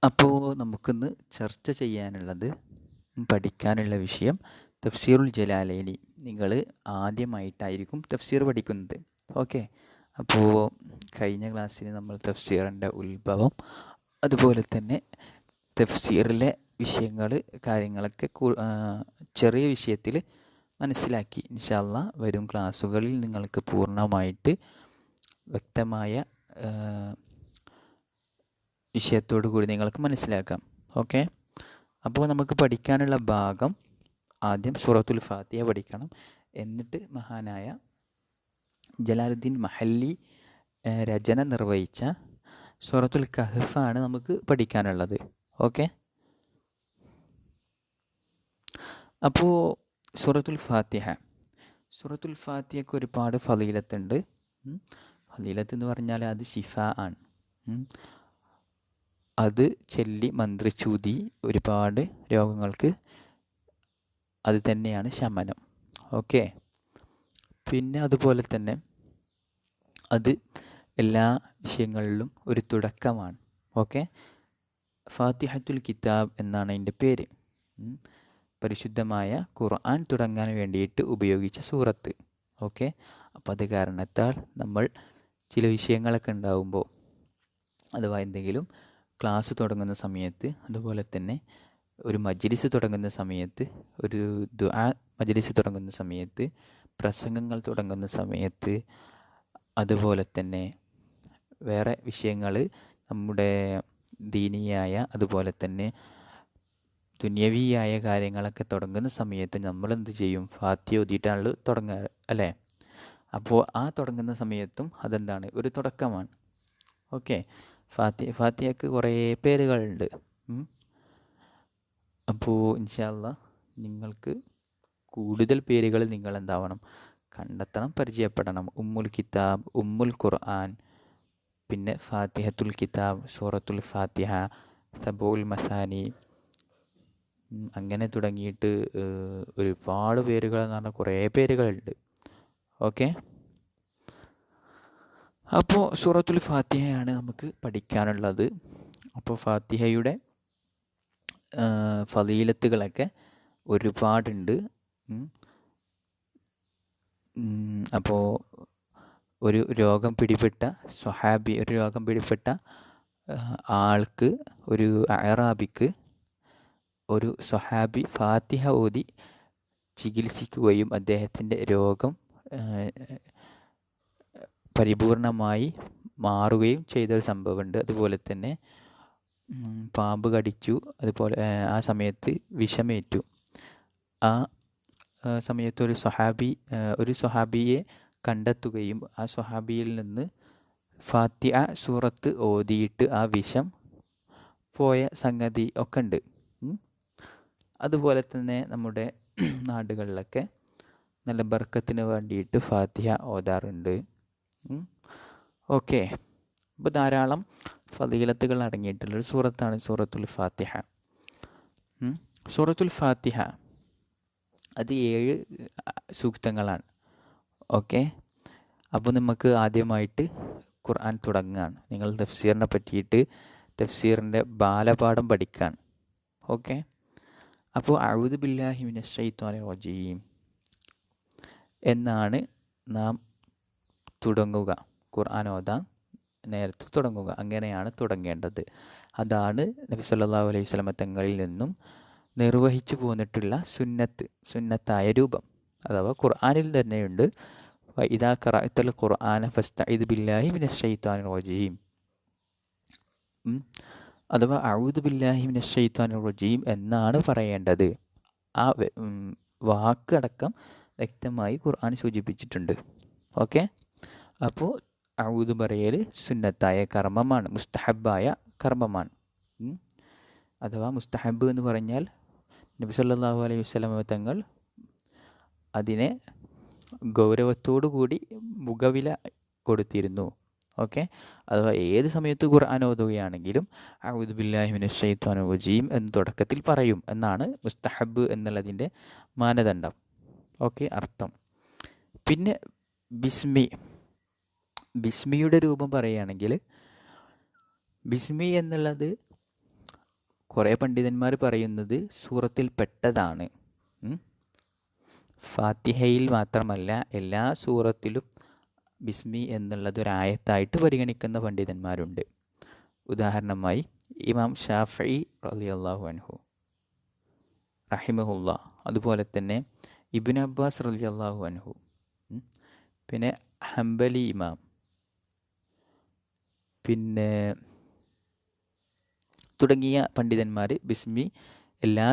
അപ്പോൾ നമുക്കിന്ന് ചർച്ച ചെയ്യാനുള്ളത് പഠിക്കാനുള്ള വിഷയം തഫ്സീറുൽ ജലാലൈനി. നിങ്ങൾ ആദ്യമായിട്ടായിരിക്കും തഫ്സീർ പഠിക്കുന്നത്. ഓക്കെ, അപ്പോൾ കഴിഞ്ഞ ക്ലാസ്സിൽ നമ്മൾ തഫ്സീറിൻ്റെ ഉത്ഭവം, അതുപോലെ തന്നെ തഫ്സീറിലെ വിഷയങ്ങൾ, കാര്യങ്ങളൊക്കെ ചെറിയ വിഷയത്തിൽ മനസ്സിലാക്കി. ഇൻഷാ അല്ലാ വരും ക്ലാസ്സുകളിൽ നിങ്ങൾക്ക് പൂർണ്ണമായിട്ട് വ്യക്തമായ വിഷയത്തോടു കൂടി നിങ്ങൾക്ക് മനസ്സിലാക്കാം. ഓക്കെ, അപ്പോൾ നമുക്ക് പഠിക്കാനുള്ള ഭാഗം ആദ്യം സൂറത്തുൽ ഫാത്തിഹ പഠിക്കണം. എന്നിട്ട് മഹാനായ ജലാലുദ്ദീൻ മഹല്ലി രചന നിർവഹിച്ച സൂറത്തുൽ കഹ്ഫാണ് നമുക്ക് പഠിക്കാനുള്ളത്. ഓക്കെ, അപ്പോൾ സൂറത്തുൽ ഫാത്തിഹയ്ക്ക് ഒരുപാട് ഫളീലത്തുണ്ട്. ഫളീലത്ത് എന്ന് പറഞ്ഞാൽ അത് ശിഫ ആണ്. അത് ചൊല്ലി മന്ത്രിച്ചൂതി ഒരുപാട് രോഗങ്ങൾക്ക് അത് തന്നെയാണ് ശമനം. ഓക്കെ, പിന്നെ അതുപോലെ തന്നെ അത് എല്ലാ വിഷയങ്ങളിലും ഒരു തുടക്കമാണ്. ഓക്കെ, ഫാത്തിഹത്തുൽ കിതാബ് എന്നാണ് അതിൻ്റെ പേര്. പരിശുദ്ധമായ ഖുർആൻ തുടങ്ങാൻ വേണ്ടിയിട്ട് ഉപയോഗിച്ച സൂറത്ത്. ഓക്കെ, അപ്പോൾ അത് കാരണത്താൽ നമ്മൾ ചില വിഷയങ്ങളൊക്കെ ഉണ്ടാകുമ്പോൾ, അഥവാ എന്തെങ്കിലും ക്ലാസ് തുടങ്ങുന്ന സമയത്ത്, അതുപോലെ തന്നെ ഒരു മജ്ലിസ് തുടങ്ങുന്ന സമയത്ത്, ഒരു ദുആ മജ്ലിസ് തുടങ്ങുന്ന സമയത്ത്, പ്രസംഗങ്ങൾ തുടങ്ങുന്ന സമയത്ത്, അതുപോലെ തന്നെ വേറെ വിഷയങ്ങൾ നമ്മുടെ ദീനിയായ അതുപോലെ തന്നെ ദുന്യവിയായ കാര്യങ്ങളൊക്കെ തുടങ്ങുന്ന സമയത്ത് നമ്മൾ എന്ത് ചെയ്യും? ഫാത്തിഹ ഓതിയിട്ടാണ് തുടങ്ങുക, അല്ലേ? അപ്പോൾ ആ തുടങ്ങുന്ന സമയത്തും അതെന്താണ്? ഒരു തുടക്കമാണ്. ഓക്കെ, ഫാത്തിഹയ്ക്ക് കുറേ പേരുകളുണ്ട്. അപ്പോൾ ഇൻഷാ അല്ലാ നിങ്ങൾക്ക് കൂടുതൽ പേരുകൾ നിങ്ങൾ എന്താവണം? കണ്ടെത്തണം, പരിചയപ്പെടണം. ഉമ്മുൽ കിതാബ്, ഉമ്മുൽ ഖുർആൻ, പിന്നെ ഫാത്തിഹത്തുൽ കിതാബ്, സൂറത്തുൽ ഫാത്തിഹ, സബൂൽ മസാനി, അങ്ങനെ തുടങ്ങിയിട്ട് ഒരുപാട് പേരുകൾ എന്ന് പറഞ്ഞാൽ കുറേ പേരുകളുണ്ട്. ഓക്കെ, അപ്പോൾ സൂറത്തുൽ ഫാത്തിഹയാണ് നമുക്ക് പഠിക്കാനുള്ളത്. അപ്പോൾ ഫാത്തിഹയുടെ ഫളീലത്തുകളൊക്കെ ഒരുപാടുണ്ട്. അപ്പോൾ ഒരു രോഗം പിടിപെട്ട ആൾക്ക്, ഒരു അഅറാബിക്ക് ഒരു സ്വഹാബി ഫാത്തിഹ ഓതി ചികിത്സിക്കുകയും അദ്ദേഹത്തിൻ്റെ രോഗം പരിപൂർണമായി മാറുകയും ചെയ്തൊരു സംഭവമുണ്ട്. അതുപോലെ തന്നെ പാമ്പ് കടിച്ചു, അതുപോലെ ആ സമയത്ത് വിഷമേറ്റു. ആ സമയത്ത് ഒരു സ്വഹാബിയെ കണ്ടെത്തുകയും ആ സ്വഹാബിയിൽ നിന്ന് ഫാത്തിഹ സൂറത്ത് ഓതിയിട്ട് ആ വിഷം പോയ സംഗതി ഒക്കെ ഉണ്ട്. അതുപോലെ തന്നെ നമ്മുടെ നാടുകളിലൊക്കെ നല്ല ബർക്കത്തിന് വേണ്ടിയിട്ട് ഫാത്തിഹ ഓതാറുണ്ട്. ഓക്കെ, അപ്പോൾ ധാരാളം ഫളീലത്തുകൾ അടങ്ങിയിട്ടുള്ളൊരു സൂറത്താണ് സൂറത്തുൽ ഫാത്തിഹ. സൂറത്തുൽ ഫാത്തിഹ അത് 7 സൂക്തങ്ങളാണ്. ഓക്കെ, അപ്പോൾ നമുക്ക് ആദ്യമായിട്ട് ഖുർആൻ തുടങ്ങുകയാണ്. നിങ്ങൾ തഫ്സീറിനെ പറ്റിയിട്ട് തഫ്സീറിൻ്റെ ബാലപാഠം പഠിക്കുകയാണ്. ഓക്കെ, അപ്പോൾ അഊദു ബില്ലാഹി മിനശ് ശൈത്വാനിർ റജീം എന്നാണ് നാം തുടങ്ങുക. ഖുർആൻ ഓതാൻ നേരത്തെ തുടങ്ങുക, അങ്ങനെയാണ് തുടങ്ങേണ്ടത്. അതാണ് നബി സല്ലല്ലാഹു അലൈഹി വസല്ലം തങ്ങളിൽ നിന്നും നിർവഹിച്ചു പോന്നിട്ടുള്ള സുന്നത്തായ രൂപം. അഥവാ ഖുർആനിൽ തന്നെയുണ്ട്, ഇദാ ഖറഅതൽ ഖുർആന ഫസ്തഇദ് ബില്ലാഹി മിനശ് ശൈത്വാനിർ റജീം, അഥവാ അഊദു ബില്ലാഹി മിനശ് ശൈത്വാനിർ റജീം എന്നാണ് പറയേണ്ടത്. ആ വാക്ക് അടക്കം വ്യക്തമായി ഖുർആൻ സൂചിപ്പിച്ചിട്ടുണ്ട്. ഓക്കെ, അപ്പോൾ അഊദു പറയൽ സുന്നത്തായ കർമ്മമാണ്, മുസ്തഹബായ കർമ്മമാണ്. അഥവാ മുസ്തഹബ് എന്ന് പറഞ്ഞാൽ നബി സല്ലല്ലാഹു അലൈഹി വസല്ലം തങ്ങൾ അതിനെ ഗൗരവത്തോടു കൂടി മുഖവില കൊടുത്തിരുന്നു. ഓക്കെ, അഥവാ ഏത് സമയത്ത് ഖുർആൻ ഓതുകയാണെങ്കിലും അഊദു ബില്ലാഹി മിനശ് ശൈത്വാനിർ റജീം എന്ന് തുടക്കത്തിൽ പറയും എന്നാണ് മുസ്തഹബ് എന്നുള്ളതിൻ്റെ മാനദണ്ഡം. ഓക്കെ, അർത്ഥം. പിന്നെ ബിസ്മിയുടെ രൂപം പറയുകയാണെങ്കിൽ, ബിസ്മി എന്നുള്ളത് കുറേ പണ്ഡിതന്മാർ പറയുന്നത് സൂറത്തിൽ പെട്ടതാണ്. ഫാത്തിഹയിൽ മാത്രമല്ല എല്ലാ സൂറത്തിലും ബിസ്മി എന്നുള്ളത് ഒരു ആയത്തായിട്ട് പരിഗണിക്കുന്ന പണ്ഡിതന്മാരുണ്ട്. ഉദാഹരണമായി ഇമാം ഷാഫിഈ റളിയല്ലാഹു അൻഹു റഹിമഹുല്ലാ, അതുപോലെ തന്നെ ഇബ്നു അബ്ബാസ് റളിയല്ലാഹു അൻഹു, പിന്നെ ഹംബലി ഇമാം, പിന്നെ തുടങ്ങിയ പണ്ഡിതന്മാർ ബിസ്മി എല്ലാ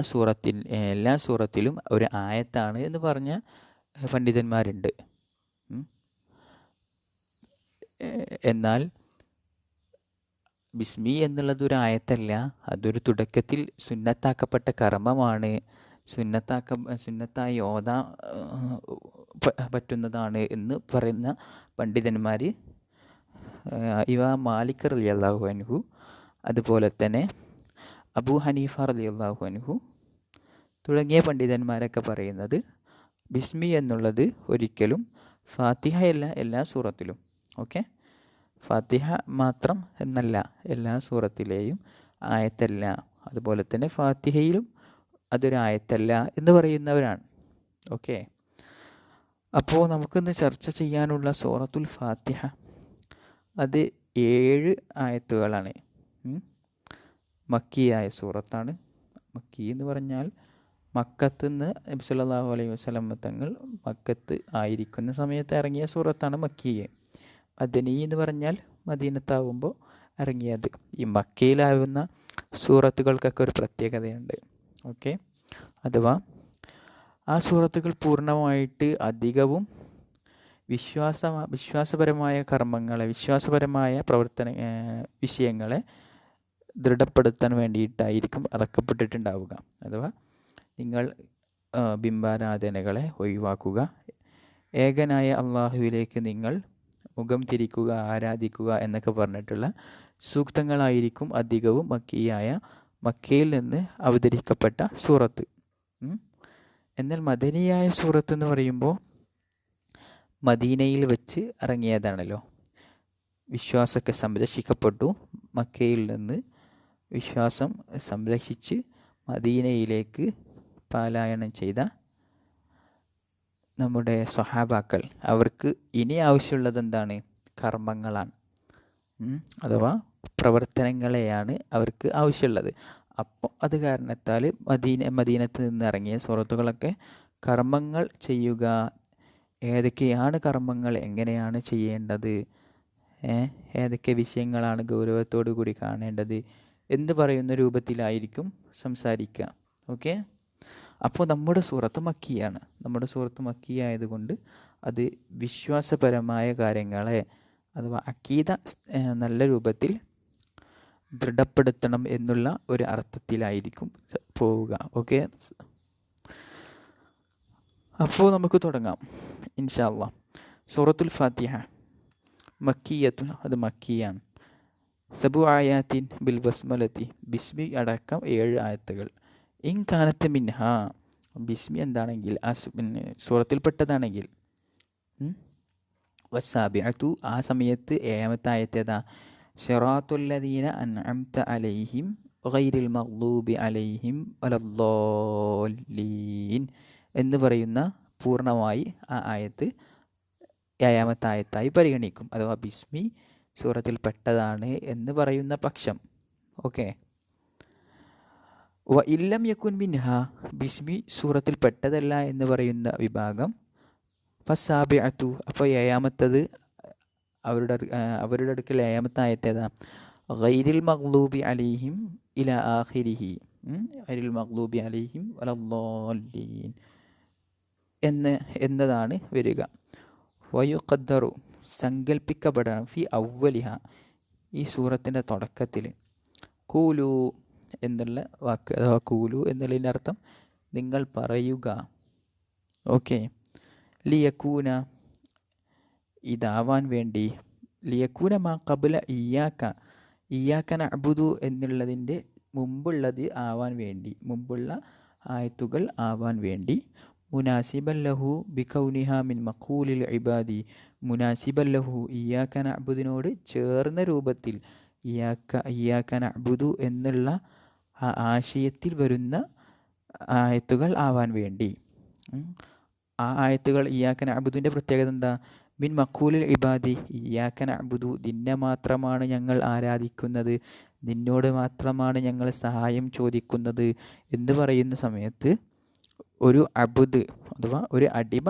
സൂറത്തിലും ഒരു ആയത്താണ് എന്ന് പറഞ്ഞ പണ്ഡിതന്മാരുണ്ട്. എന്നാൽ ബിസ്മി എന്നുള്ളത് ഒരു ആയത്തല്ല, അതൊരു തുടക്കത്തിൽ സുന്നത്താക്കപ്പെട്ട കർമ്മമാണ്, സുന്നത്തായി ഓതാൻ പറ്റുന്നതാണ് എന്ന് പറയുന്ന പണ്ഡിതന്മാർ ഇമാം മാലിക് റളിയല്ലാഹു അൻഹു, അതുപോലെ തന്നെ അബൂ ഹനീഫ റളിയല്ലാഹു അൻഹു തുടങ്ങിയ പണ്ഡിതന്മാരൊക്കെ പറയുന്നത് ബിസ്മി എന്നുള്ളത് ഒരിക്കലും ഫാത്തിഹയല്ല എല്ലാ സൂറത്തിലും. ഓക്കെ, ഫാത്തിഹ മാത്രം എന്നല്ല, എല്ലാ സൂറത്തിലെയും ആയത്തല്ല, അതുപോലെ തന്നെ ഫാത്തിഹയിലും അതൊരു ആയത്തല്ല എന്ന് പറയുന്നവരാണ്. ഓക്കെ, അപ്പോൾ നമുക്കിന്ന് ചർച്ച ചെയ്യാനുള്ള സൂറത്തുൽ ഫാത്തിഹ അത് 7 ആയത്തുകളാണ്. മക്കിയായ സൂറത്താണ്. മക്കി എന്ന് പറഞ്ഞാൽ മക്കത്ത് നിന്ന് നബി സല്ലല്ലാഹു അലൈഹി വസല്ലം തങ്ങൾ മക്കത്ത് ആയിരിക്കുന്ന സമയത്ത് ഇറങ്ങിയ സൂറത്താണ് മക്കിയെ. മദനി എന്ന് പറഞ്ഞാൽ മദീനത്താവുമ്പോൾ ഇറങ്ങിയത്. ഈ മക്കയിലാവുന്ന സൂറത്തുകൾക്കൊക്കെ ഒരു പ്രത്യേകതയുണ്ട്. ഓക്കെ, അഥവാ ആ സൂറത്തുകൾ പൂർണ്ണമായിട്ട് അധികവും വിശ്വാസപരമായ കർമ്മങ്ങളെ, വിശ്വാസപരമായ വിഷയങ്ങളെ ദൃഢപ്പെടുത്താൻ വേണ്ടിയിട്ടായിരിക്കും ഇറക്കപ്പെട്ടിട്ടുണ്ടാവുക. അഥവാ നിങ്ങൾ ബിംബാരാധനകളെ ഒഴിവാക്കുക, ഏകനായ അള്ളാഹുവിലേക്ക് നിങ്ങൾ മുഖം തിരിക്കുക, ആരാധിക്കുക എന്നൊക്കെ പറഞ്ഞിട്ടുള്ള സൂക്തങ്ങളായിരിക്കും അധികവും മക്കയിൽ നിന്ന് അവതരിക്കപ്പെട്ട സൂറത്ത്. എന്നാൽ മദനിയായ സൂറത്ത് എന്ന് പറയുമ്പോൾ മദീനയിൽ വെച്ച് ഇറങ്ങിയതാണല്ലോ. വിശ്വാസമൊക്കെ സംരക്ഷിക്കപ്പെട്ടു. മക്കയിൽ നിന്ന് വിശ്വാസം സംരക്ഷിച്ച് മദീനയിലേക്ക് പലായനം ചെയ്ത നമ്മുടെ സ്വഹാബാക്കൾ, അവർക്ക് ഇനി ആവശ്യമുള്ളത് എന്താണ്? കർമ്മങ്ങളാണ്, അഥവാ പ്രവർത്തനങ്ങളെയാണ് അവർക്ക് ആവശ്യമുള്ളത്. അപ്പോൾ അത് കാരണത്താൽ മദീനത്ത് നിന്ന് ഇറങ്ങിയ സൂറത്തുകളൊക്കെ കർമ്മങ്ങൾ ചെയ്യുക, ഏതൊക്കെയാണ് കർമ്മങ്ങൾ, എങ്ങനെയാണ് ചെയ്യേണ്ടത്, ഏതൊക്കെ വിഷയങ്ങളാണ് ഗൗരവത്തോടു കൂടി കാണേണ്ടത് എന്ന് പറയുന്ന രൂപത്തിലായിരിക്കും സംസാരിക്കുക. ഓക്കെ, അപ്പോൾ നമ്മുടെ സൂറത്ത് മക്കിയാണ്. നമ്മുടെ സൂറത്ത് മക്കിയായതുകൊണ്ട് അത് വിശ്വാസപരമായ കാര്യങ്ങളെ, അഥവാ അക്കീദ നല്ല രൂപത്തിൽ ദൃഢപ്പെടുത്തണം എന്നുള്ള ഒരു അർത്ഥത്തിലായിരിക്കും പോവുക. ഓക്കെ, അപ്പോൾ നമുക്ക് തുടങ്ങാം ഇൻഷാ അല്ലാഹ്. സൂറത്തുൽ ഫാത്തിഹ മക്കിയത്തുൻ, അത് മക്കിയാണ്. സബു ആയാത്തിൻ ബിൽ ബസ്മലത്തി, ബിസ്മി അടക്കം 7 ആയത്തുകൾ. ഇൻ കാനത്ത് മിൻഹ, ബിസ്മി എന്താണെങ്കിൽ സൂറത്തിൽപ്പെട്ടതാണെങ്കിൽ, വസാബിഅതു, ആ സമയത്ത് 7ാമത്തെ ആയത്തേതാ? സിറാത്തുല്ലദീന അൻഅംത അലൈഹിം ഗൈരിൽ മഗ്ദൂബി അലൈഹിം വലദ്ദാല്ലീൻ എന്ന് പറയുന്ന പൂർണ്ണമായി ആ ആയത്ത് 7ാമത്തെ ആയത്തായി പരിഗണിക്കും. അഥവാ ബിസ്മി സൂറത്തിൽ പെട്ടതാണ് എന്ന് പറയുന്ന പക്ഷം. ഓക്കെ, വ ഇല്ലം യകുൻ മിൻഹ, ബിസ്മി സൂറത്തിൽ പെട്ടതല്ല എന്ന് പറയുന്ന വിഭാഗം, ഫസാബിഅതു, അപ്പോൾ 7ാമത്തത് അവരുടെ അടുക്കൽ 7ാമത്തെ ആയത്തേതാ? ഗൈരിൽ മഗ്ലൂബി അലൈഹിം ഇല ആഖിരിഹി, ഗൈരിൽ മഗ്ലൂബി അലൈഹിം വലദ്ദാല്ലീൻ എന്നതാണ് വരിക. വയുഖദ്ദറു, സങ്കല്പിക്കപ്പെടണം, ഫി അവ്വലിഹ, ഈ സൂറത്തിൻ്റെ തുടക്കത്തിൽ, കൂലു എന്നുള്ള വാക്ക്, അഥവാ കൂലു എന്നുള്ളതിൻ്റെ അർത്ഥം നിങ്ങൾ പറയുക. ഓക്കെ, ലിയക്കൂന, ഇതാവാൻ വേണ്ടി, ലിയക്കൂന മാ ഖബ്ല ഇയ്യാക നഅ്ബുദു എന്നുള്ളതിൻ്റെ മുമ്പുള്ളത് ആവാൻ വേണ്ടി, മുമ്പുള്ള ആയത്തുകൾ ആവാൻ വേണ്ടി, മുനാസിബൻ ലഹു ബികൗനിഹ മിൻ മഖൂലിൽ ഇബാദി, മുനാസിബൻ ലഹു ഇയ്യാക നഅ്ബുദിനോട് ചേർന്ന രൂപത്തിൽ ഇയ്യാക നഅ്ബുദു എന്നുള്ള ആ ആശയത്തിൽ വരുന്ന ആയത്തുകൾ ആവാൻ വേണ്ടി. ആ ആയത്തുകൾ ഇയ്യാക നഅ്ബുദിൻ്റെ പ്രത്യേകത എന്താ? മിൻ മഖൂലിൽ ഇബാദി, ഇയ്യാക നഅ്ബുദു, നിന്നെ മാത്രമാണ് ഞങ്ങൾ ആരാധിക്കുന്നത്, നിന്നോട് മാത്രമാണ് ഞങ്ങൾ സഹായം ചോദിക്കുന്നത് എന്ന് പറയുന്ന സമയത്ത് ഒരു അബുദ് അഥവാ ഒരു അടിമ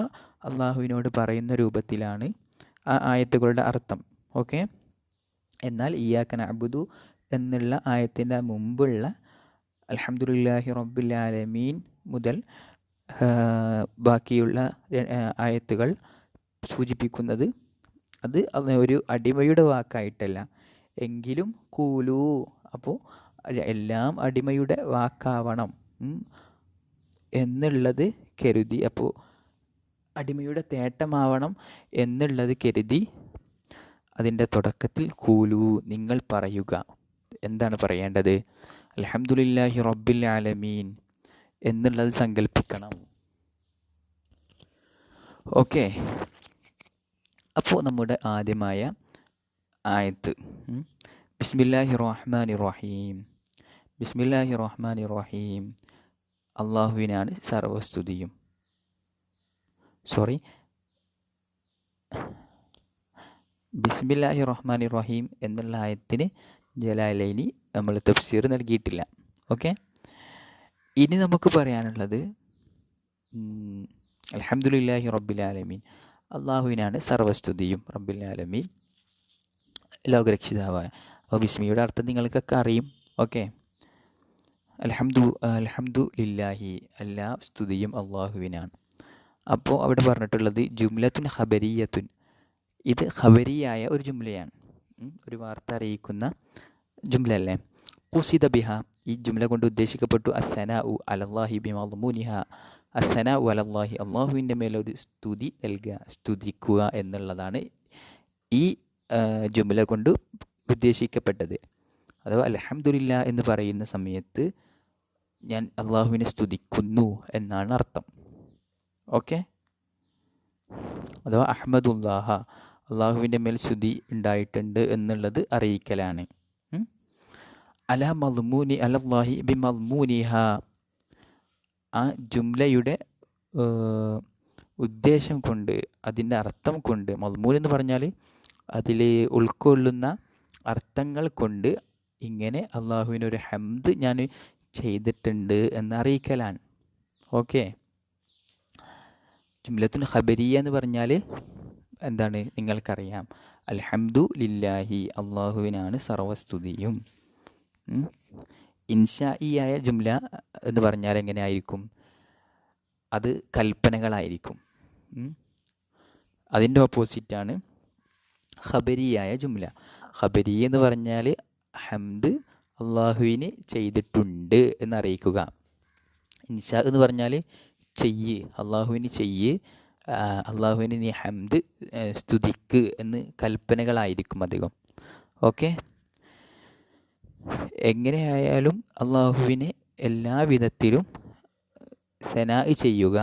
അള്ളാഹുവിനോട് പറയുന്ന രൂപത്തിലാണ് ആ ആയത്തുകളുടെ അർത്ഥം. ഓക്കെ. എന്നാൽ ഇയ്യാക നഅ്ബുദു എന്നുള്ള ആയത്തിൻ്റെ മുമ്പുള്ള അൽഹംദുലില്ലാഹി റബ്ബിൽ ആലമീൻ മുതൽ ബാക്കിയുള്ള ആയത്തുകൾ സൂചിപ്പിക്കുന്നത് അത് ഒരു അടിമയുടെ വാക്കായിട്ടല്ല, എങ്കിലും കൂലു, അപ്പോൾ എല്ലാം അടിമയുടെ വാക്കാവണം എന്നുള്ളത് കരുതി, അപ്പോൾ അടിമയുടെ തേട്ടമാവണം എന്നുള്ളത് കരുതി അതിൻ്റെ തുടക്കത്തിൽ കൂലു, നിങ്ങൾ പറയുക. എന്താണ് പറയേണ്ടത്? അൽഹംദുലില്ലാഹി റബ്ബിൽ ആലമീൻ എന്നുള്ളത് സങ്കല്പിക്കണം. ഓക്കെ. അപ്പോൾ നമ്മുടെ ആദ്യമായ ആയത്ത് ബിസ്മില്ലാഹി റഹ്മാനി റഹീം. ബിസ്മില്ലാഹി റഹ്മാനി റഹീം, അള്ളാഹുവിനാണ് സർവസ്തുതിയും. ബിസ്മില്ലാഹി റഹ്മാനി റഹീം എന്നുള്ള ആയത്തിന് ജലാലൈനി നമ്മൾ തഫ്സീർ നൽകിയിട്ടില്ല. ഓക്കെ. ഇനി നമുക്ക് പറയാനുള്ളത് അൽഹംദുലില്ലാഹി റബ്ബിൽ ആലമീൻ, അള്ളാഹുവിനാണ് സർവസ്തുതിയും, റബ്ബിൽ ആലമീൻ ലോകരക്ഷിതാവായ. അപ്പോൾ ബിസ്മിയുടെ അർത്ഥം നിങ്ങൾക്കൊക്കെ അറിയും. ഓക്കെ. അൽഹംദു ലില്ലാഹി, എല്ലാ സ്തുതിയും അള്ളാഹുവിനാണ്. അപ്പോൾ അവിടെ പറഞ്ഞിട്ടുള്ളത് ജുംലത്തുൻ ഖബരിയത്തുൻ, ഇത് ഖബരിയായ ഒരു ജുംലയാണ്, ഒരു വാർത്ത അറിയിക്കുന്ന ജുംല അല്ലേ. ഖുസിദ ബിഹ, ഈ ജുംല കൊണ്ട് ഉദ്ദേശിക്കപ്പെട്ടു അസ്സനാഉ അലല്ലാഹി ബിമദ്മുനിഹ, അസ്സനാഉ അലല്ലാഹി, അള്ളാഹുവിൻ്റെ മേലൊരു സ്തുതി നൽകുക, സ്തുതിക്കുക എന്നുള്ളതാണ് ഈ ജുംല കൊണ്ട് ഉദ്ദേശിക്കപ്പെട്ടത്. അഥവാ അൽഹംദുലില്ലാ എന്ന് പറയുന്ന സമയത്ത് ഞാൻ അള്ളാഹുവിനെ സ്തുതിക്കുന്നു എന്നാണ് അർത്ഥം. ഓക്കെ. അഥവാ അഹ്മദുല്ലാഹ, അള്ളാഹുവിൻ്റെ മേൽ സ്തുതി ഉണ്ടായിട്ടുണ്ട് എന്നുള്ളത് അറിയിക്കലാണ്. അലാ മദ്മൂനി അലല്ലാഹി ബി മദ്മൂനിഹ, ആ ജുംലയുടെ ഉദ്ദേശം കൊണ്ട്, അതിൻ്റെ അർത്ഥം കൊണ്ട്, മദ്മൂൻ എന്ന് പറഞ്ഞാൽ അതിൽ ഉൾക്കൊള്ളുന്ന അർത്ഥങ്ങൾ കൊണ്ട് ഇങ്ങനെ അള്ളാഹുവിനൊരു ഹംദ് ഞാൻ ചെയ്തിട്ടുണ്ട് എന്ന് അറിയിക്കലാണ്. ഓക്കെ. ജുംലത്തുൻ ഖബരിയ എന്ന് പറഞ്ഞാൽ എന്താണ് നിങ്ങൾക്കറിയാം. അൽഹംദു ലില്ലാഹി, അള്ളാഹുവിനാണ് സർവസ്തുതിയും. ഇൻഷായിയായ ജുംല എന്ന് പറഞ്ഞാൽ എങ്ങനെയായിരിക്കും? അത് കൽപ്പനകളായിരിക്കും. അതിൻ്റെ ഓപ്പോസിറ്റാണ് ഖബരിയായ ജുംല. ഖബരി എന്ന് പറഞ്ഞാൽ ഹംദ് അള്ളാഹുവിന് ചെയ്തിട്ടുണ്ട് എന്നറിയിക്കുക. ഇൻഷാ എന്ന് പറഞ്ഞാൽ ചെയ്യ്, അള്ളാഹുവിന് ചെയ്യ്, അള്ളാഹുവിന് നീ ഹംദ് സ്തുതിക്ക് എന്ന് കൽപ്പനകളായിരിക്കും അധികം. ഓക്കെ. എങ്ങനെയായാലും അള്ളാഹുവിനെ എല്ലാ വിധത്തിലും സനാ ചെയ്യുക,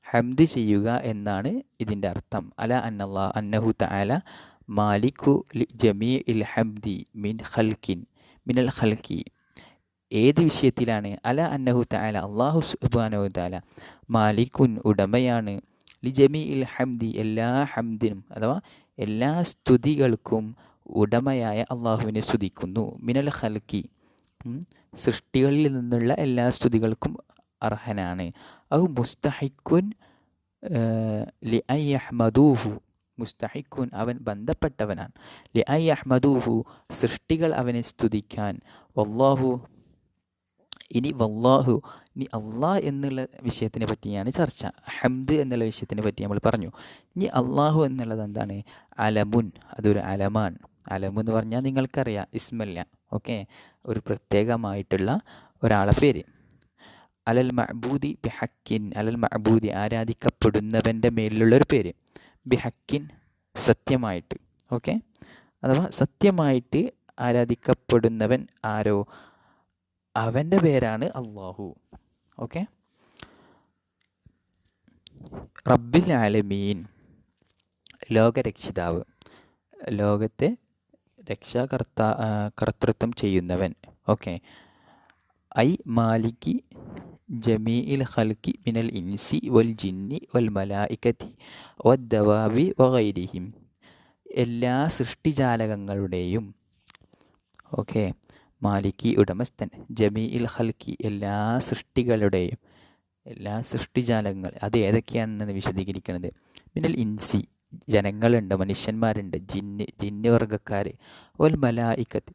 ഹംദ് ചെയ്യുക എന്നാണ് ഇതിൻ്റെ അർത്ഥം. അല അന്നഹു തആല മാലിക്കു ലി ജമീഇൽ ഹംദി മിനൽ ഖൽഖി, ഏത് വിഷയത്തിലാണ്? അല അന്നഹു തആല, അല്ലാഹു സുബ്ഹാനഹു തആല, മാലിക്കുൻ ഉടമയാണ്, ലി ജമീഇൽ ഹംദി, എല്ലാ ഹംദിനും അഥവാ എല്ലാ സ്തുതികൾക്കും ഉടമയായ അള്ളാഹുവിനെ സ്തുതിക്കുന്നു. മിനൽ ഖൽഖി, സൃഷ്ടികളിൽ നിന്നുള്ള എല്ലാ സ്തുതികൾക്കും അർഹനാണ്. ഔ മുസ്തഹിക്കുൻ ലി അൻ യഹ്മദൂഹു, മുസ്തഹിക്കുൻ അവൻ ബന്ധപ്പെട്ടവനാണ്, ലി അൻ യഹ്മദൂഹു സൃഷ്ടികൾ അവനെ സ്തുതിക്കാൻ. വല്ലാഹു, ഇനി വല്ലാഹു, ഇനി അള്ളാഹ് എന്നുള്ള വിഷയത്തിനെ പറ്റിയാണ് ചർച്ച. ഹംദ് എന്നുള്ള വിഷയത്തിനെ പറ്റി നമ്മൾ പറഞ്ഞു. ഇനി അള്ളാഹു എന്നുള്ളത് എന്താണ്? അലമുൻ, അതൊരു അലമാണ്. അലമു എന്ന് പറഞ്ഞാൽ നിങ്ങൾക്കറിയാം, ഇസ്മല്ല. ഓക്കെ, ഒരു പ്രത്യേകമായിട്ടുള്ള ഒരാളെ പേര്. അലൽ മഅബൂദി ബിഹക്കിൻ, അലൽ മഅബൂദി ആരാധിക്കപ്പെടുന്നവൻ്റെ മേലിലുള്ളൊരു പേര്. ബിഹക്കിൻ സത്യമായിട്ട്. ഓക്കെ, അഥവാ സത്യമായിട്ട് ആരാധിക്കപ്പെടുന്നവൻ ആരോ അവൻ്റെ പേരാണ് അള്ളാഹു. ഓക്കെ. റബ്ബിൽ ആലമീൻ, ലോകരക്ഷിതാവ്, ലോകത്തെ കർത്തൃത്വം ചെയ്യുന്നവൻ. ഓക്കെ. ഐ മാലിക്കി ജമീഇൽ ഖൽഖി മിനൽ ഇൻസി വൽ ജിന്നി വൽ മലായികത്തി വദ്ദവാബി വഗൈരിഹിം. എല്ലാ സൃഷ്ടിജാലകങ്ങളുടെയും, ഓക്കെ, മാലിക്കി ഉടമസ്ഥൻ, ജമീഇൽ ഖൽഖി എല്ലാ സൃഷ്ടികളുടെയും, എല്ലാ സൃഷ്ടിജാലങ്ങൾ അത് ഏതൊക്കെയാണെന്ന് വിശദീകരിക്കുന്നത്. മിനൽ ഇൻസി ജനങ്ങളുണ്ട്, മനുഷ്യന്മാരുണ്ട്, ജിന്ന് വർഗക്കാർ, വൽ മലായിക്കത്ത്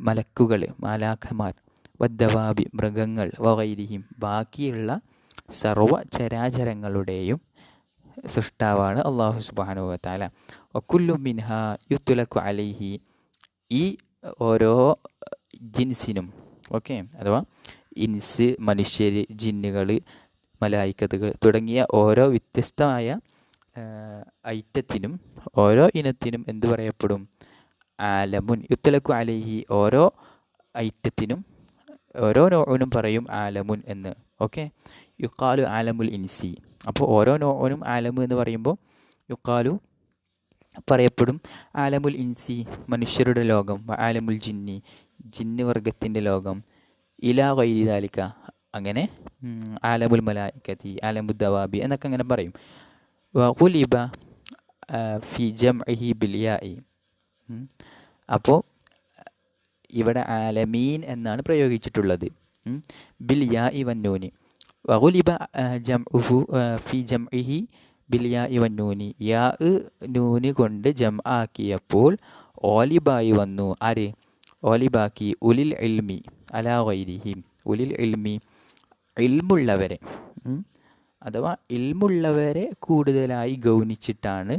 മലക്കുകൾ മാലാഖമാർ, വദ്ദവാബി മൃഗങ്ങൾ, വഗൈരിഹിം ബാക്കിയുള്ള സർവ ചരാചരങ്ങളുടെയും സൃഷ്ടാവാണ് അള്ളാഹു സുബ്ഹാനഹു വ തആല. വകുല്ലു മിൻഹ യുത്ലഖു അലൈഹി ഈ ഓരോ ജിൻസിനും, ഓക്കെ, അഥവാ ഇൻസ് മനുഷ്യർ, ജിന്നുകൾ, മലായിക്കത്തുകൾ തുടങ്ങിയ ഓരോ വ്യത്യസ്തമായ ഐറ്റത്തിനും ഓരോ ഇനത്തിനും എന്ത് പറയപ്പെടും? ആലമുൻ. യുത്ലഖു അലൈഹി ഓരോ ഐറ്റത്തിനും ഓരോ നോനും പറയും ആലമുൻ എന്ന്. ഓക്കെ, യുക്കാലു ആലമുൽ ഇൻസി. അപ്പോൾ ഓരോ നോനും ആലമു എന്ന് പറയുമ്പോൾ യുക്കാലു പറയപ്പെടും ആലമുൽ ഇൻസി മനുഷ്യരുടെ ലോകം, ആലമുൽ ജിന്നി ജിന്ന് വർഗത്തിൻ്റെ ലോകം, ഇലാ ഗൈരി ദാലിക അങ്ങനെ ആലമുൽ മലായിക്കത്തി, ആലമുൽ ദവാബി എന്നൊക്കെ അങ്ങനെ പറയും. വഖുലിബ ഫി ജംഇഹി ബിൽ യാഇ. അപ്പോൾ ഇവിടെ ആലമീൻ എന്നാണ് പ്രയോഗിച്ചിട്ടുള്ളത് ബിൽ യാഇ വന്നൂനി. വഖുലിബ ജംഉഹു ഫി ജംഇഹി ബിൽ യാഇ വന്നൂനി. യാ നൂന് കൊണ്ട് ജം ആക്കിയപ്പോൾ ഓലിബായി വന്നു. ആര്? ഓലിബാക്കി ഉലിൽ ഇൽമി അലാ ഗൈരിഹിം. ഉലിൽ ഇൽമി ഇൽമുള്ളവരെ, അഥവാ ഇൽമുള്ളവരെ കൂടുതലായി ഗൗനിച്ചിട്ടാണ്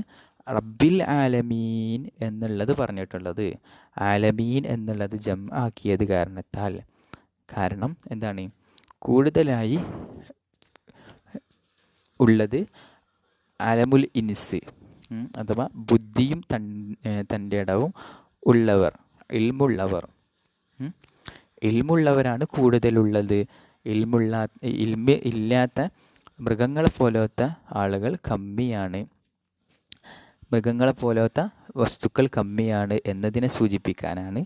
റബ്ബിൽ ആലമീൻ എന്നുള്ളത് പറഞ്ഞിട്ടുള്ളത്. ആലമീൻ എന്നുള്ളത് ജം ആക്കിയത് കാരണത്താൽ. കാരണം എന്താണ്? കൂടുതലായി ഉള്ളത് ആലമുൽ ഇൻസ്, അഥവാ ബുദ്ധിയും തൻ്റെ ഇടവും ഉള്ളവർ, ഇൽമുള്ളവർ. ഇൽമുള്ളവരാണ് കൂടുതലുള്ളത്. ഇൽമ് ഇല്ലാത്ത മൃഗങ്ങളെ പോലത്തെ ആളുകൾ കമ്മിയാണ്, മൃഗങ്ങളെ പോലത്തെ വസ്തുക്കൾ കമ്മിയാണ് എന്നതിനെ സൂചിപ്പിക്കാനാണ്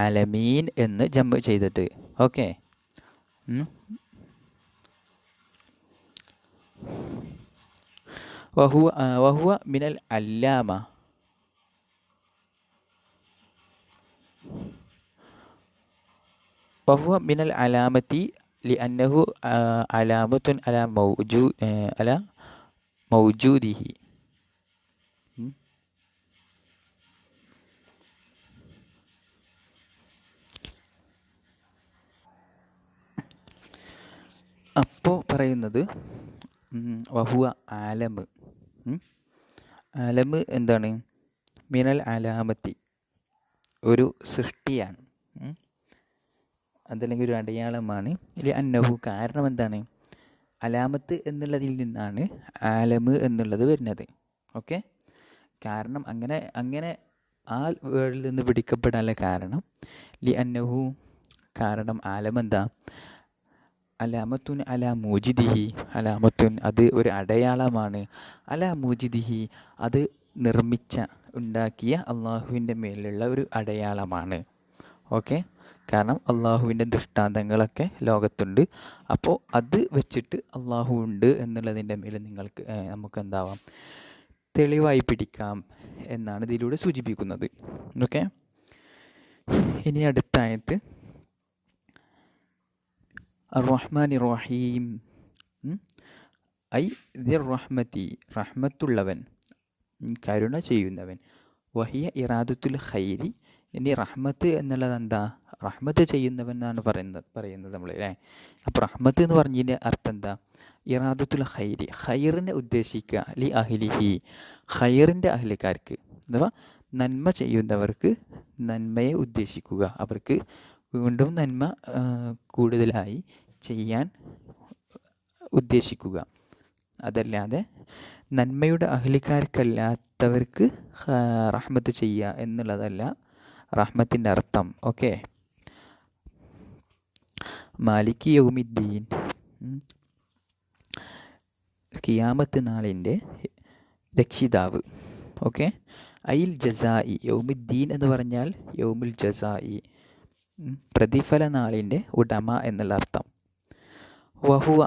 ആലമീൻ എന്ന് ജംഅ് ചെയ്തിട്ട്. ഓക്കെ, വഹുവ മിനൽ അല്ലാമ. വഹുവ മിനൽ അലാമത്തി ലിഅന്നഹു അലാമത്തുൻ അലാ മൗജൂദിഹി. അപ്പോൾ പറയുന്നത് വഹുവ ആലമ്. ആലമ് എന്താണ്? മിനൽ അലാമത്തി ഒരു സൃഷ്ടിയാണ്, അതല്ലെങ്കിൽ ഒരു അടയാളമാണ്. അന്നഹു കാരണം എന്താണ്? അലാമത്ത് എന്നുള്ളതിൽ നിന്നാണ് ആലമ് എന്നുള്ളത് വരുന്നത്. ഓക്കെ, കാരണം അങ്ങനെ ആ വേർഡിൽ നിന്ന് പിടിക്കപ്പെടാനുള്ള കാരണം അന്നഹു കാരണം ആലമെന്താ? അലാമത്തുൻ അലാ മൂജിദിഹി. അലാമത്തുൻ അത് ഒരു അടയാളമാണ്. അലാ മൂജിദിഹി അത് നിർമ്മിച്ച ഉണ്ടാക്കിയ അള്ളാഹുവിൻ്റെ മേലുള്ള ഒരു അടയാളമാണ്. ഓക്കെ, കാരണം അള്ളാഹുവിൻ്റെ ദൃഷ്ടാന്തങ്ങളൊക്കെ ലോകത്തുണ്ട്. അപ്പോൾ അത് വെച്ചിട്ട് അള്ളാഹു ഉണ്ട് എന്നുള്ളതിൻ്റെ മേൽ നമുക്ക് എന്താവാം? തെളിവായി പിടിക്കാം എന്നാണ് ഇതിലൂടെ സൂചിപ്പിക്കുന്നത്. ഓക്കെ, ഇനി അടുത്ത ആയത്ത് അർ-റഹ്മാനി റഹീം. ഐ ദിർ റഹ്മതി റഹ്മത്തുള്ളവൻ, കരുണ ചെയ്യുന്നവൻ. വഹിയ ഇറാദത്തുൽ ഖൈരി. ഇനി റഹ്മത്ത് എന്നുള്ളത് എന്താ? റഹ്മത്ത് ചെയ്യുന്നവൻ എന്നാണ് പറയുന്നത് നമ്മൾ, അല്ലേ? അപ്പോൾ റഹ്മത്ത് എന്ന് പറഞ്ഞതിൻ്റെ അർത്ഥം എന്താ? ഇറാദത്തുൽ ഖൈരി, ഖൈറിനെ ഉദ്ദേശിക്കുക. ലി അഹ്ലിഹി ഖൈറിൻ്റെ അഹ്ലിക്കാർക്ക്, അഥവാ നന്മ ചെയ്യുന്നവർക്ക് നന്മയെ ഉദ്ദേശിക്കുക, അവർക്ക് വീണ്ടും നന്മ കൂടുതലായി ചെയ്യാൻ ഉദ്ദേശിക്കുക. അതല്ലാതെ നന്മയുടെ അഹ്ലിക്കാർക്കല്ലാത്തവർക്ക് റഹ്മത്ത് ചെയ്യുക എന്നുള്ളതല്ല റഹ്മത്തിൻ്റെ അർത്ഥം. ഓക്കെ, മാലിക് യൗമിദ്ദീൻ ഖിയാമത്ത് നാളിൻ്റെ രക്ഷിതാവ്. ഓക്കെ, അയിൽ ജസായി യൗമുദ്ദീൻ എന്ന് പറഞ്ഞാൽ യൗമുൽ ജസായി, പ്രതിഫല നാളിൻ്റെ ഉടമ എന്നുള്ള അർത്ഥം. വഹുവ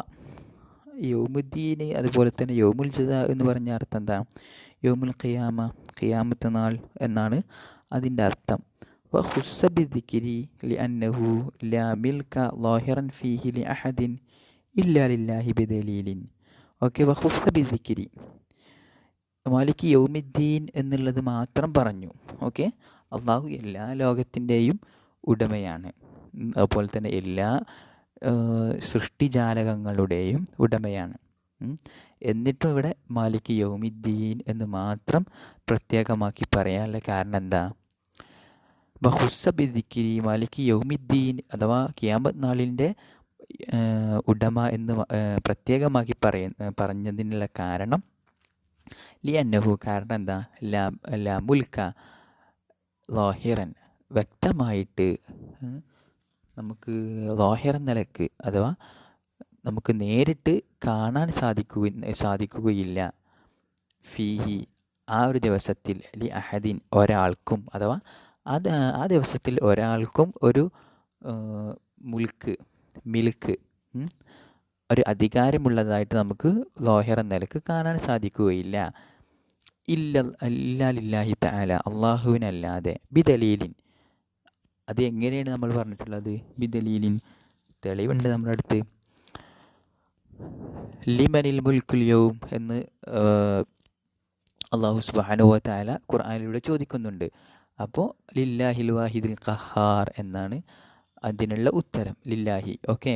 യൗമുദ്ദീന്, അതുപോലെ തന്നെ യൗമുൽ ജസാ എന്ന് പറഞ്ഞ അർത്ഥം എന്താ? യൗമുൽ ഖിയാമ, ഖിയാമത്ത് നാൾ എന്നാണ് അതിൻ്റെ അർത്ഥം. വഖുസ്സ ബിദ്ദിക്രി ലിഅന്നഹു ലാ മിൽക ളാഹിറൻ ഫീഹി ലിഅഹദിൻ ഇല്ലാ ലില്ലാഹി ബിദലീലിൻ. ഓക്കെ, വഖുസ്സ ബിദ്ദിക്രി, മാലിക് യൗമിദ്ദീൻ എന്നുള്ളത് മാത്രം പറഞ്ഞു. ഓക്കെ, അള്ളാഹു എല്ലാ ലോകത്തിൻ്റെയും ഉടമയാണ്, അതുപോലെ തന്നെ എല്ലാ സൃഷ്ടിജാലകങ്ങളുടെയും ഉടമയാണ്. എന്നിട്ടും ഇവിടെ മാലിക് യൗമിദ്ദീൻ എന്ന് മാത്രം പ്രത്യേകമാക്കി പറയാനുള്ള കാരണം എന്താ? ബഹുസ്സ ബിദ്ദിക്രി, മാലിക് യൗമിദ്ദീൻ അഥവാ ഖിയാമത്ത് നാളിൻ്റെ ഉടമ എന്ന് പ്രത്യേകമാക്കി പറഞ്ഞതിനുള്ള കാരണം ലിഅന്നഹു, കാരണം എന്താ? ലാ മുൽക ലാഹിറൻ, വ്യക്തമായിട്ട് നമുക്ക് ലാഹിറൻ നിലക്ക് അഥവാ നമുക്ക് നേരിട്ട് കാണാൻ സാധിക്കുകയില്ല ഫീഹി, ആ ഒരു ദിവസത്തിൽ, ലി അഹദിൻ, ഒരാൾക്കും, അഥവാ ആ ദിവസത്തിൽ ഒരാൾക്കും ഒരു മിൽക്ക് ഒരു അധികാരമുള്ളതായിട്ട് നമുക്ക് ലാഹിറൻ നിലക്ക് കാണാൻ സാധിക്കുകയില്ല. ഇല്ലാ ലില്ലാഹി തആല, അള്ളാഹുവിനല്ലാതെ. ബിദലീലിൻ, അത് എങ്ങനെയാണ് നമ്മൾ പറഞ്ഞിട്ടുള്ളത്? ബിദലീലിൻ, തെളിവുണ്ട് നമ്മുടെ അടുത്ത്. ലിമനിൽ മുൽക്കുൽ യൗം എന്ന് അള്ളാഹു സുബ്ഹാനഹു വ തആല ഖുർആനിലൂടെ ചോദിക്കുന്നുണ്ട്. അപ്പോൾ ലില്ലാഹിൽ വാഹിദിൽ ഖഹാർ എന്നാണ് അതിനുള്ള ഉത്തരം, ലില്ലാഹി. ഓക്കെ,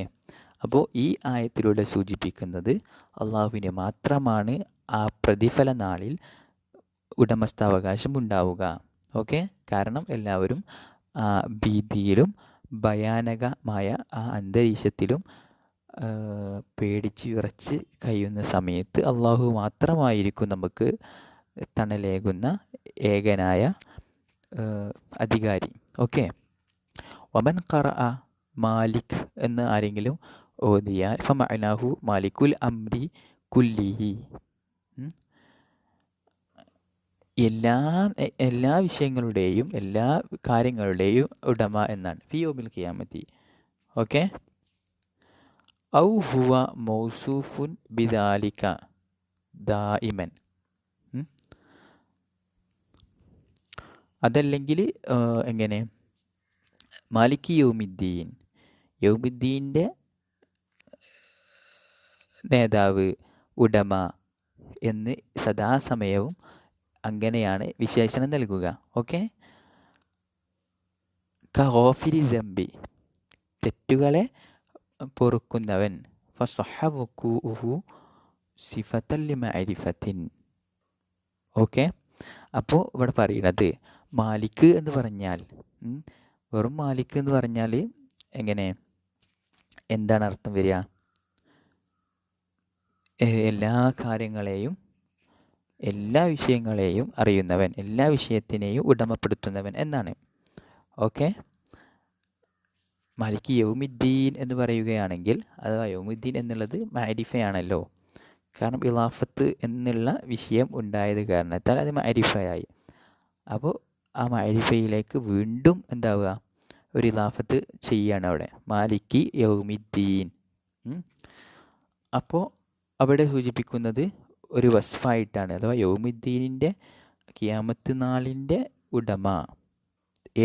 അപ്പോൾ ഈ ആയത്തിലൂടെ സൂചിപ്പിക്കുന്നത് അള്ളാഹുവിന് മാത്രമാണ് ആ പ്രതിഫല നാളിൽ ഉടമസ്ഥാവകാശം ഉണ്ടാവുക. ഓക്കെ, കാരണം എല്ലാവരും ഭീതിയിലും ഭയാനകമായ ആ അന്തരീക്ഷത്തിലും പേടിച്ച് വിറച്ച് കഴിയുന്ന സമയത്ത് അള്ളാഹു മാത്രമായിരിക്കും നമുക്ക് തണലേകുന്ന ഏകനായ അധികാരി. ഓക്കെ, വമൻ ഖറഅ മാലിക് എന്ന് ആരെങ്കിലും ഓതിയാൽ ഫമഅനാഹു മാലിക്കുൽ അംരി കുല്ലിഹി, എല്ലാ വിഷയങ്ങളുടെയും എല്ലാ കാര്യങ്ങളുടെയും ഉടമ എന്നാണ്. ഫി യൗമിൽ ഖിയാമത്തി. ഓക്കെ, ഔ ഹുവ മൗസൂഫുൻ ബിദാലിക ദായിമൻ, അതല്ലെങ്കിൽ എങ്ങനെ? മാലിക് യൗമിദ്ദീൻ, യൗമിദ്ദീൻ്റെ നേതാവ്, ഉടമ എന്ന് സദാസമയവും അങ്ങനെയാണ് വിശേഷണം നൽകുക. ഓക്കെ, കഗോഫിരി ദംബി, തെറ്റുകളെ പൊറുക്കുന്നവൻ. ഫസ്വഹവുഹു സിഫത്തൻ ലിമഅരിഫത്തിൻ. ഓക്കെ, അപ്പോൾ ഇവിടെ പറയുന്നത് മാലിക് എന്ന് പറഞ്ഞാൽ, വെറും മാലിക് എന്ന് പറഞ്ഞാൽ എങ്ങനെ, എന്താണ് അർത്ഥം വരിക? എല്ലാ കാര്യങ്ങളെയും എല്ലാ വിഷയങ്ങളെയും അറിയുന്നവൻ, എല്ലാ വിഷയത്തിനെയും ഉടമപ്പെടുത്തുന്നവൻ എന്നാണ്. ഓക്കെ, മാലിക് യൗമിദ്ദീൻ എന്ന് പറയുകയാണെങ്കിൽ, അഥവാ യൗമുദ്ദീൻ എന്നുള്ളത് മഅരിഫയാണല്ലോ. കാരണം ഇളാഫത്ത് എന്നുള്ള വിഷയം ഉണ്ടായത് കാരണത്താൽ അത് മഅരിഫയായി. അപ്പോൾ ആ മഅരിഫയിലേക്ക് വീണ്ടും എന്താവുക? ഒരു ഇളാഫത്ത് ചെയ്യാണ് അവിടെ, മാലിക് യൗമിദ്ദീൻ. അപ്പോൾ അവിടെ സൂചിപ്പിക്കുന്നത് ഒരു വസ്ഫായിട്ടാണ്, അഥവാ യൗമുദ്ദീനിൻ്റെ, ഖിയാമത്ത് നാളിൻ്റെ ഉടമ.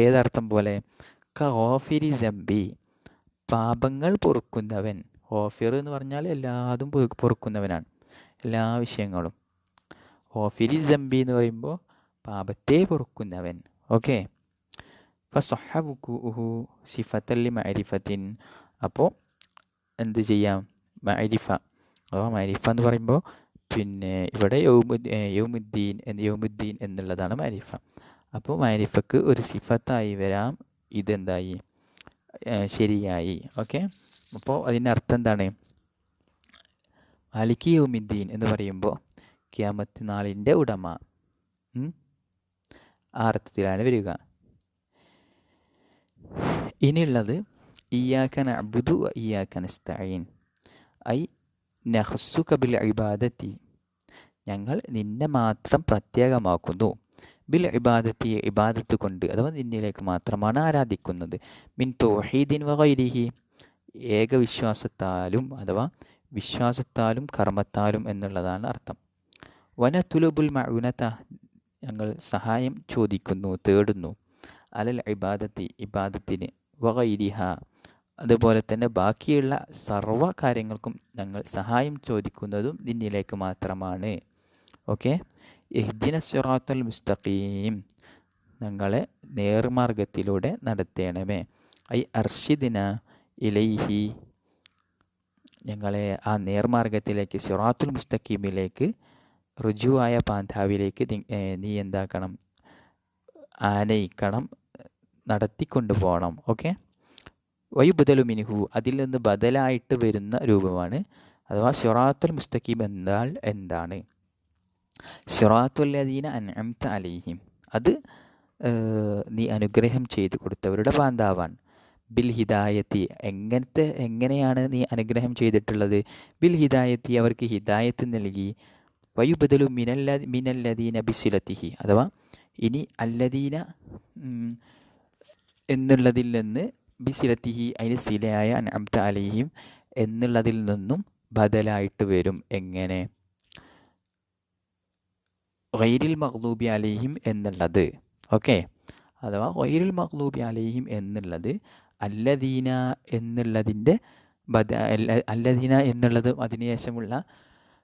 ഏതർത്ഥം പോലെ? ഗോഫിരി ജംബി, പാപങ്ങൾ പൊറുക്കുന്നവൻ. ഗോഫിർ എന്ന് പറഞ്ഞാൽ എല്ലാതും പൊറുക്കുന്നവനാണ്, എല്ലാ വിഷയങ്ങളും. ഗോഫിരി ജംബി എന്ന് പറയുമ്പോൾ പാപത്തെ പൊറുക്കുന്നവൻ. ഓക്കെ, ഫസ്വഹവുഹു സിഫത്തൻ ലിമഅരിഫത്തിൻ, അപ്പോൾ എന്ത് ചെയ്യാം? മഅരിഫ, അഥവാ മഅരിഫ എന്ന് പറയുമ്പോൾ പിന്നെ ഇവിടെ യൗമുദ്ദീൻ എന്നുള്ളതാണ് മഅരിഫ. അപ്പോൾ മഅരിഫക്ക് ഒരു സിഫത്തായി വരാം. ഇതെന്തായി? ശരിയായി. ഓക്കെ, അപ്പോൾ അതിൻ്റെ അർത്ഥം എന്താണ്? മാലിക് യൗമിദ്ദീൻ എന്ന് പറയുമ്പോൾ ഖിയാമത്ത് നാളിൻ്റെ ഉടമ, ആ അർത്ഥത്തിലാണ് വരിക. ഇനിയുള്ളത് ഇയ്യാക നഅ്ബുദു വ ഇയ്യാക നസ്തഈൻ, ഐ നഖ്സുക ബിൽ ഇബാദത്തി, ഞങ്ങൾ നിന്നെ മാത്രം പ്രത്യേകമാക്കുന്നു. ബിൽ ഇബാദത്തി ഇബാദത്ത് കൊണ്ട് അഥവാ നിന്നിലേക്ക് മാത്രമാണ് ആരാധിക്കുന്നത്. മിൻ തൗഹീദിൻ വഗൈരിഹി ഏകവിശ്വാസത്താലും അഥവാ വിശ്വാസത്താലും കർമ്മത്താലും എന്നുള്ളതാണ് അർത്ഥം. വനതുലുബുൽ മഉനത ഞങ്ങൾ സഹായം ചോദിക്കുന്നു തേടുന്നു, അലൽ ഇബാദത്തി ഇബാദത്തിന്, വഗൈരിഹ അതുപോലെ തന്നെ ബാക്കിയുള്ള സർവ്വ കാര്യങ്ങൾക്കും ഞങ്ങൾ സഹായം ചോദിക്കുന്നതും നിന്നിലേക്ക് മാത്രമാണ്. ഓക്കെ. ഇഹ്ദിന സിറാത്തുൽ മുസ്തഖീം ഞങ്ങളെ നേർമാർഗത്തിലൂടെ നടത്തേണമേ. ഐ അർഷിദിന ഇലൈഹി ഞങ്ങളെ ആ നേർമാർഗത്തിലേക്ക് സിറാത്തുൽ മുസ്തഖീമിലേക്ക് റുജുവായ പാന്താവിലേക്ക് നീ എന്താക്കണം, ആനയിക്കണം, നടത്തിക്കൊണ്ടു പോകണം. ഓക്കെ. വയുബദലു മിൻഹു അതിൽ നിന്ന് ബദലായിട്ട് വരുന്ന രൂപമാണ്. അഥവാ സിറാത്തുൽ മുസ്തഖീം എന്നാൽ എന്താണ്? സിറാത്തുല്ലദീന അൻഅംത അലൈഹിം അത് നീ അനുഗ്രഹം ചെയ്തു കൊടുത്തവരുടെ പാന്താവാണ്. ബിൽ ഹിദായത്തി എങ്ങനെയാണ് നീ അനുഗ്രഹം ചെയ്തിട്ടുള്ളത്? ബിൽ ഹിദായത്തി അവർക്ക് ഹിദായത്ത് നൽകി. വയുബദലു മിനല്ലദീന ബിസിലത്തിഹി അഥവാ ഇനി അല്ലദീന എന്നുള്ളതിൽ നിന്ന് ബിസിലത്തിഹി അതിന് സിലയായ അൻഅംത അലൈഹിം എന്നുള്ളതിൽ നിന്നും ബദലായിട്ട് വരും. എങ്ങനെ? ഗൈരിൽ മഗ്ലൂബി അലൈഹിം എന്നുള്ളത്. ഓക്കെ. അഥവാ ഗൈരിൽ മഗ്ലൂബി അലൈഹിം എന്നുള്ളത് അല്ലദീന എന്നുള്ളതിൻ്റെ അല്ലദീന എന്നുള്ളത് അതിനുശേഷമുള്ള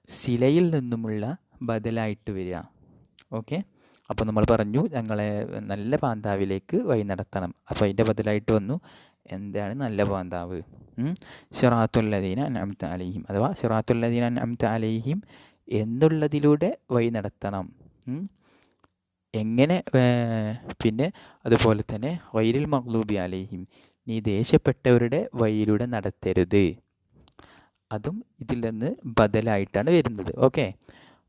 സിലയിൽ നിന്നുമുള്ള ബദലായിട്ട് വരിക. ഓക്കെ. അപ്പോൾ നമ്മൾ പറഞ്ഞു ഞങ്ങളെ നല്ല പാന്താവിലേക്ക് വഴി നടത്തണം. അപ്പോൾ അതിൻ്റെ ബദലായിട്ട് വന്നു എന്താണ് നല്ല പാന്താവ്? സിറാത്തുല്ലദീന അൻഅംത അലൈഹിം അഥവാ സിറാത്തുല്ലദീന അൻഅംത അലൈഹിം എന്നുള്ളതിലൂടെ വഴി നടത്തണം. എങ്ങനെ? പിന്നെ അതുപോലെ തന്നെ ഗൈരിൽ മഗ്ലൂബി അലൈഹിം നീ ദേഷ്യപ്പെട്ടവരുടെ വഴിയിലൂടെ നടത്തരുത്. അതും ഇതിൽ നിന്ന് ബദലായിട്ടാണ് വരുന്നത്. ഓക്കെ.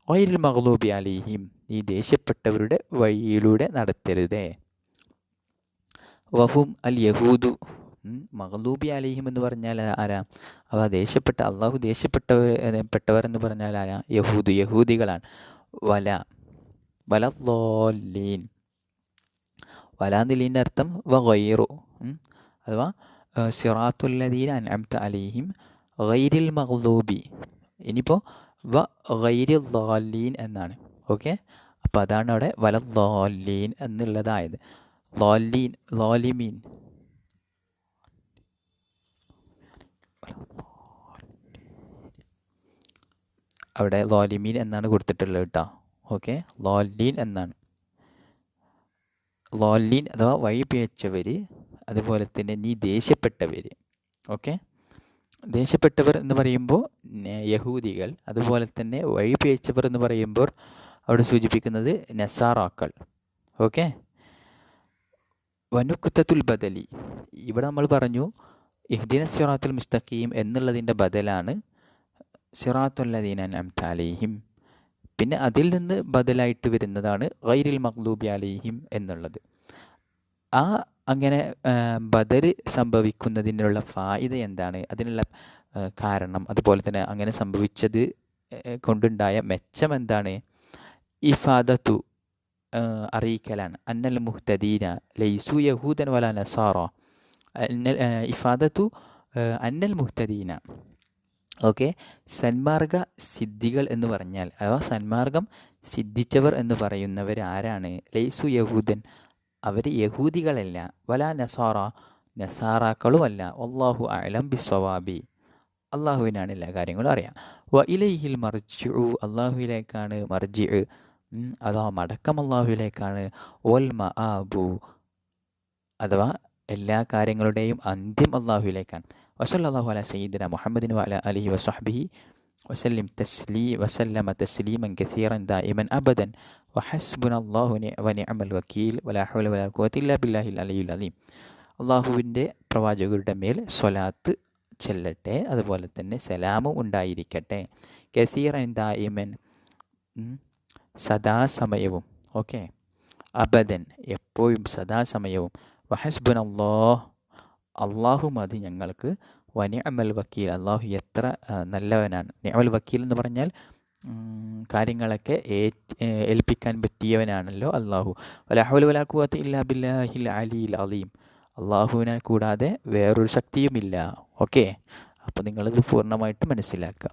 ഗൈരിൽ മഗ്ലൂബി അലൈഹിം നീ ദേഷ്യപ്പെട്ടവരുടെ വഴിയിലൂടെ നടത്തരുതേ. വഹും അൽ യഹൂദു മഗ്ലൂബി അലൈഹിം എന്ന് പറഞ്ഞാൽ ആരാ? അവ ദേഷ്യപ്പെട്ട അള്ളാഹു ദേഷ്യപ്പെട്ടവർ എന്ന് പറഞ്ഞാൽ ആരാ? യഹൂദികളാണ്. വലദ്ദാല്ലീൻ വലാന്നിലീൻ്റെ അർത്ഥം വഗൈറു അഥവാ സിറാത്തുല്ലദീന അൻഅംത അലൈഹിം ഗൈരിൽ മഗ്ലൂബി. ഇനിയിപ്പോൾ ഗൈരിൽ ളാല്ലീൻ എന്നാണ്. ഓക്കെ. അപ്പോൾ അതാണ് അവിടെ വലദ്ദാല്ലീൻ എന്നുള്ളതായത്. ളാല്ലീൻ ളാലിമീൻ അവിടെ ളാലിമീൻ എന്നാണ് കൊടുത്തിട്ടുള്ളത് കേട്ടോ. ഓക്കെ. ളാല്ലീൻ എന്നാണ്. ളാല്ലീൻ അഥവാ വഴി പിഴച്ചവർ, അതുപോലെ തന്നെ നീ ദേഷ്യപ്പെട്ടവർ. ഓക്കെ. ദേഷ്യപ്പെട്ടവർ എന്ന് പറയുമ്പോൾ യഹൂദികൾ, അതുപോലെ തന്നെ വഴി പിഴച്ചവർ എന്ന് പറയുമ്പോൾ അവിടെ സൂചിപ്പിക്കുന്നത് നസാറാക്കൾ. ഓക്കെ. വനുക്തത്തുൽ ബദലി ഇവിടെ നമ്മൾ പറഞ്ഞു ഇഹ്ദിന സിറാത്തുൽ മുസ്തഖീം എന്നുള്ളതിൻ്റെ ബദലാണ് സിറാത്തുല്ലദീന അൻഅംത അലൈഹിം. പിന്നെ അതിൽ നിന്ന് ബദലായിട്ട് വരുന്നതാണ് ഗൈരിൽ മഗ്ലൂബി അലൈഹിം എന്നുള്ളത്. അങ്ങനെ ബദൽ സംഭവിക്കുന്നതിനുള്ള ഫായിദ എന്താണ്? അതിനുള്ള കാരണം, അതുപോലെ തന്നെ അങ്ങനെ സംഭവിച്ചത് കൊണ്ടുണ്ടായ മെച്ചം എന്താണ്? ഇഫാദത്തു അറിയിക്കലാണ്. അന്നൽ മുഹ്തദീന ലൈസു യഹൂദൻ വല നസാറ. ഇഫാദത്തു അന്നൽ മുഹ്തദീന. ഓക്കെ. സന്മാർഗ സിദ്ധികൾ എന്ന് പറഞ്ഞാൽ അഥവാ സന്മാർഗം സിദ്ധിച്ചവർ എന്ന് പറയുന്നവർ ആരാണ്? ലൈസു യഹൂദൻ അവർ യഹൂദികളല്ല, വല നസാറ നസാറാക്കളുമല്ല. അല്ലാഹു അഅലം ബിസ്സവാബി അള്ളാഹുവിനാണ് എല്ലാ കാര്യങ്ങളും അറിയാം. വ ഇലൈഹിൽ മർജിഉ അള്ളാഹുവിലേക്കാണ് മർജിഉ അഥവാ മടക്കം അള്ളാഹുവിലേക്കാണ്. വൽ മആബു അഥവാ എല്ലാ കാര്യങ്ങളുടെയും അന്ത്യം അള്ളാഹുവിലേക്കാണ്. വസല്ലല്ലാഹു അലാ സയ്യിദിന മുഹമ്മദിൻ വഅലാ ആലിഹി വസഹ്ബിഹി വസല്ലമ തസ്ലീമൻ കസീറൻ ദായിമൻ അബദൻ വഹസ്ബുനല്ലാഹു വനിഅമൽ വക്കീൽ വലാ ഹൗല വലാ ഖുവത ഇല്ലാ ബില്ലാഹിൽ അലിയുൽ അലീം. അള്ളാഹുവിൻ്റെ പ്രവാചകരുടെ മേൽ സ്വലാത്ത് ചെല്ലട്ടെ, അതുപോലെ തന്നെ സലാമും ഉണ്ടായിരിക്കട്ടെ. കസീറൻ ദായിമൻ സദാസമയവും. ഓക്കെ. അബദൻ എപ്പോഴും സദാസമയവും. വഹസ്ബുനല്ലാഹ് അള്ളാഹു മതി ഞങ്ങൾക്ക്. വനിഅമൽ വക്കീൽ അള്ളാഹു എത്ര നല്ലവനാണ്. നിഅമൽ വക്കീൽ എന്ന് പറഞ്ഞാൽ കാര്യങ്ങളൊക്കെ ഏൽപ്പിക്കാൻ പറ്റിയവനാണല്ലോ അള്ളാഹു. വലാ ഹൗല വലാ ഖുവത ഇല്ലാ ബില്ലാഹിൽ അലിയിൽ അലീം. അള്ളാഹുവിനെ കൂടാതെ വേറൊരു ശക്തിയുമില്ല. ഓക്കെ, അപ്പോൾ നിങ്ങളിത് പൂർണ്ണമായിട്ട് മനസ്സിലാക്കുക.